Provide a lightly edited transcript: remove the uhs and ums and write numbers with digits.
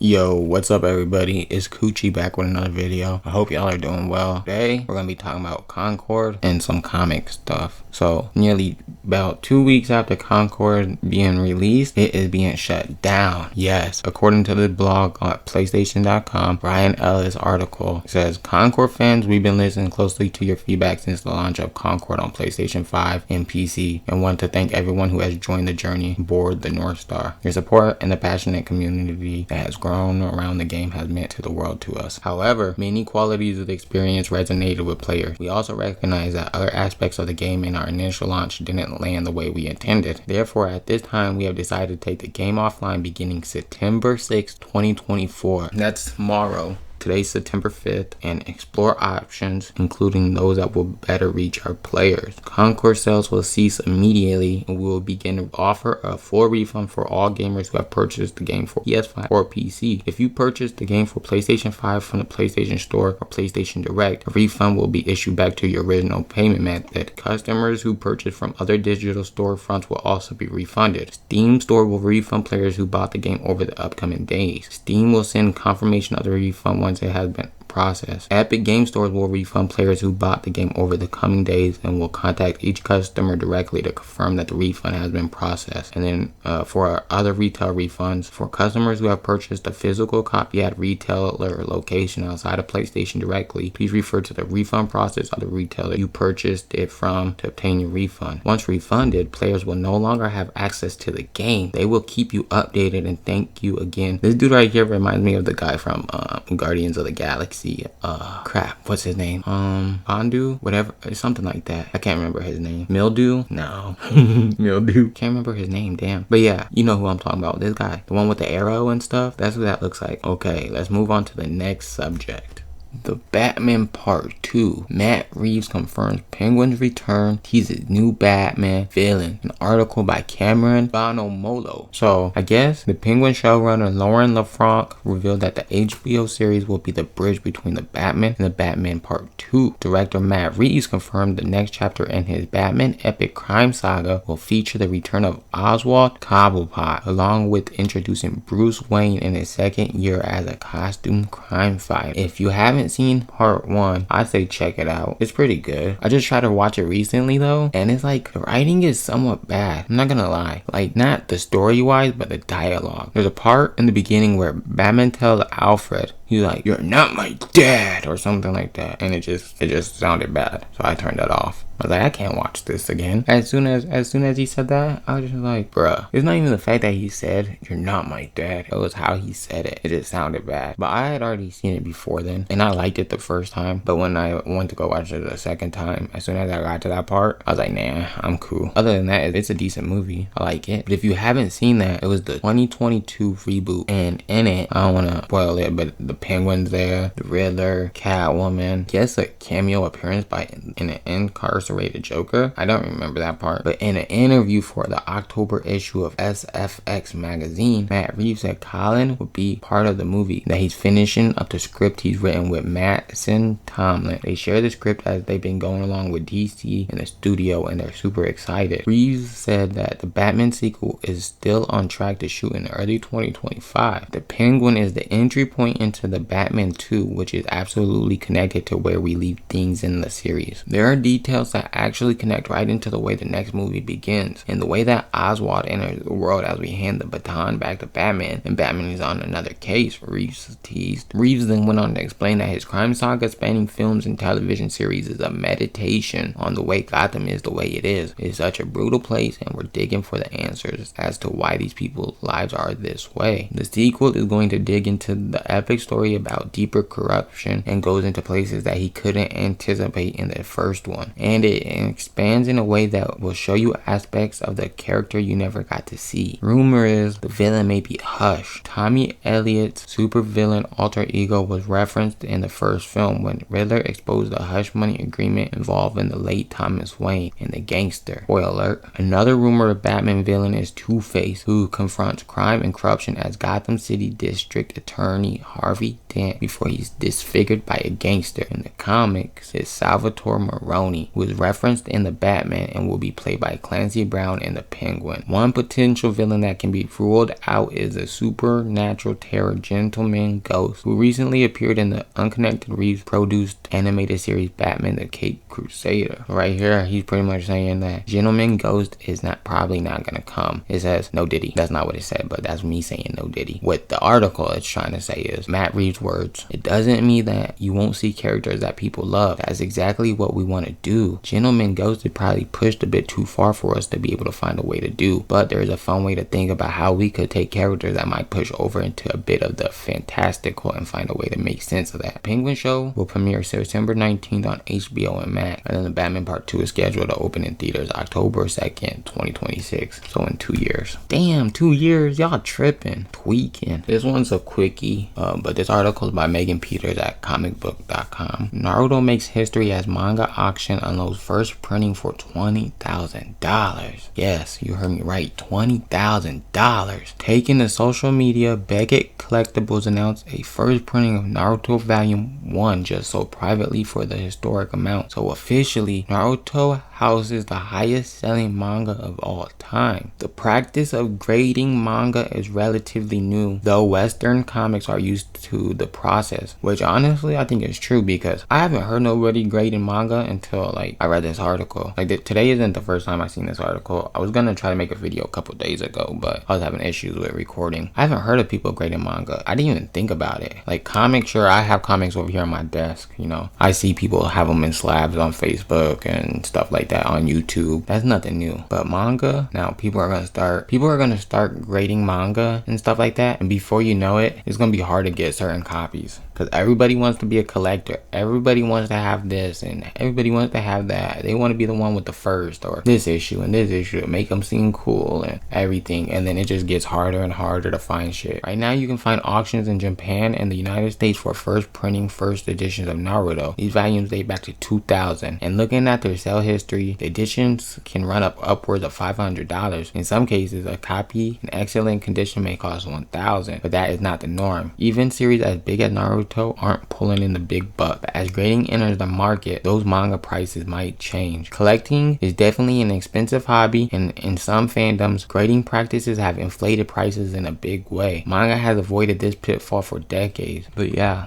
Yo, what's up everybody? It's Coochie back with another video. I hope y'all are doing well. Today, we're going to be talking about Concord and some comic stuff. So, nearly about 2 weeks after Concord being released, it is being shut down. Yes, according to the blog on PlayStation.com, Brian Ellis article says, Concord fans, we've been listening closely to your feedback since the launch of Concord on PlayStation 5 and PC, and want to thank everyone who has joined the journey aboard the North Star. Your support and the passionate community that has grown around the game has meant to the world to us. However, many qualities of the experience resonated with players. We also recognize that other aspects of the game in our initial launch didn't land the way we intended. Therefore, at this time, we have decided to take the game offline beginning September 6, 2024. That's tomorrow. Today's September 5th, and explore options, including those that will better reach our players. Concord sales will cease immediately, and we will begin to offer a full refund for all gamers who have purchased the game for PS5 or PC. If you purchased the game for PlayStation 5 from the PlayStation Store or PlayStation Direct, a refund will be issued back to your original payment method. Customers who purchase from other digital storefronts will also be refunded. Steam Store will refund players who bought the game over the upcoming days. Steam will send confirmation of the refund once it has been process. Epic Game Stores will refund players who bought the game over the coming days and will contact each customer directly to confirm that the refund has been processed. And then for our other retail refunds, for customers who have purchased a physical copy at retailer location outside of PlayStation directly, please refer to the refund process of the retailer you purchased it from to obtain your refund. Once refunded, players will no longer have access to the game. They will keep you updated and thank you again. This dude right here reminds me of the guy from Guardians of the Galaxy. What's his name? Bondu? Whatever, something like that. I can't remember his name. Mildew? No. Mildew. Can't remember his name, damn. But yeah, you know who I'm talking about. This guy. The one with the arrow and stuff. That's what that looks like. Okay, let's move on to the next subject. The Batman Part 2. Matt Reeves confirms Penguin's return, teases new Batman villain. An article by Cameron Bonomolo. So, I guess the Penguin showrunner Lauren LaFranc revealed that the HBO series will be the bridge between the Batman and the Batman Part 2. Director Matt Reeves confirmed the next chapter in his Batman epic crime saga will feature the return of Oswald Cobblepot, along with introducing Bruce Wayne in his second year as a costume crime fighter. If you haven't seen part 1, I say check it out. It's pretty good. I just tried to watch it recently though, and it's like the writing is somewhat bad. I'm not gonna lie. Like, not the story wise, but the dialogue. There's a part in the beginning where Batman tells Alfred, he's like, "You're not my dad," or something like that, and it just sounded bad. So I turned that off. I was like, I can't watch this again. As soon as he said that, I was just like, bruh. It's not even the fact that he said, "You're not my dad." It was how he said it. It just sounded bad. But I had already seen it before then, and I liked it the first time. But when I went to go watch it the second time, as soon as I got to that part, I was like, nah, I'm cool. Other than that, it's a decent movie. I like it. But if you haven't seen that, it was the 2022 reboot, and in it, I don't want to spoil it, but the Penguin's there, the Riddler, Catwoman. Yes, a cameo appearance by an incarcerated Joker. I don't remember that part. But in an interview for the October issue of SFX magazine, Matt Reeves said Colin would be part of the movie, that he's finishing up the script he's written with Mattson Tomlin. They share the script as they've been going along with DC in the studio, and they're super excited. Reeves said that the Batman sequel is still on track to shoot in early 2025. The Penguin is the entry point into the Batman 2, which is absolutely connected to where we leave things in the series. There are details that actually connect right into the way the next movie begins, and the way that Oswald enters the world as we hand the baton back to Batman, and Batman is on another case, Reeves teased. Reeves then went on to explain that his crime saga spanning films and television series is a meditation on the way Gotham is the way it is. It's such a brutal place, and we're digging for the answers as to why these people's lives are this way. The sequel is going to dig into the epic story about deeper corruption and goes into places that he couldn't anticipate in the first one, and it expands in a way that will show you aspects of the character you never got to see. Rumor is the villain may be Hush. Tommy Elliott's supervillain alter ego was referenced in the first film when Riddler exposed the hush money agreement involving the late Thomas Wayne and the gangster. Spoiler alert. Another rumor of Batman villain is Two-Face, who confronts crime and corruption as Gotham City District Attorney Harvey pretty dent before he's disfigured by a gangster. In the comics, it's Salvatore Maroni, who is referenced in the Batman and will be played by Clancy Brown in the Penguin. One potential villain that can be ruled out is a supernatural terror Gentleman Ghost, who recently appeared in the Unconnected Reeves produced animated series Batman the Caped Crusader. Right here, he's pretty much saying that Gentleman Ghost is probably not gonna come. It says no Diddy. That's not what it said, but that's me saying no Diddy. What the article is trying to say is Matt Reeves' words. It doesn't mean that you won't see characters that people love. That's exactly what we want to do. Gentleman Ghost is probably pushed a bit too far for us to be able to find a way to do, but there's a fun way to think about how we could take characters that might push over into a bit of the fantastical and find a way to make sense of that. Penguin show will premiere September 19th on HBO and Max, and then the Batman Part 2 is scheduled to open in theaters October 2nd, 2026. So in 2 years. Damn, 2 years? Y'all tripping. Tweaking. This one's a quickie, but this article is by Megan Peters at comicbook.com. Naruto makes history as manga auction unloads first printing for $20,000. Yes, you heard me right. $20,000. Taking to social media, Beckett Collectibles announced a first printing of Naruto Volume 1 just sold privately for the historic amount. So officially, Naruto houses the highest selling manga of all time. The practice of grading manga is relatively new, though Western comics are used to the process, which honestly I think is true because I haven't heard nobody grading manga until I read this article. Today isn't the first time I seen this article. I was gonna try to make a video a couple days ago, but I was having issues with recording. I haven't heard of people grading manga. I didn't even think about it. Comics, sure, I have comics over here on my desk, I see people have them in slabs on Facebook and stuff like that on YouTube. That's nothing new. But manga, now people are gonna start grading manga and stuff like that, and before you know it, it's gonna be hard to get certain copies because everybody wants to be a collector. Everybody wants to have this and everybody wants to have that. They want to be the one with the first or this issue and this issue to make them seem cool and everything, and then it just gets harder and harder to find shit. Right now you can find auctions in Japan and the United States for first printing first editions of Naruto. These volumes date back to 2000, and looking at their sale history, the editions can run upwards of $500. In some cases, a copy in excellent condition may cost $1,000, but that is not the norm. Even series as big as Naruto aren't pulling in the big buck. But as grading enters the market, those manga prices might change. Collecting is definitely an expensive hobby, and in some fandoms, grading practices have inflated prices in a big way. Manga has avoided this pitfall for decades. But yeah,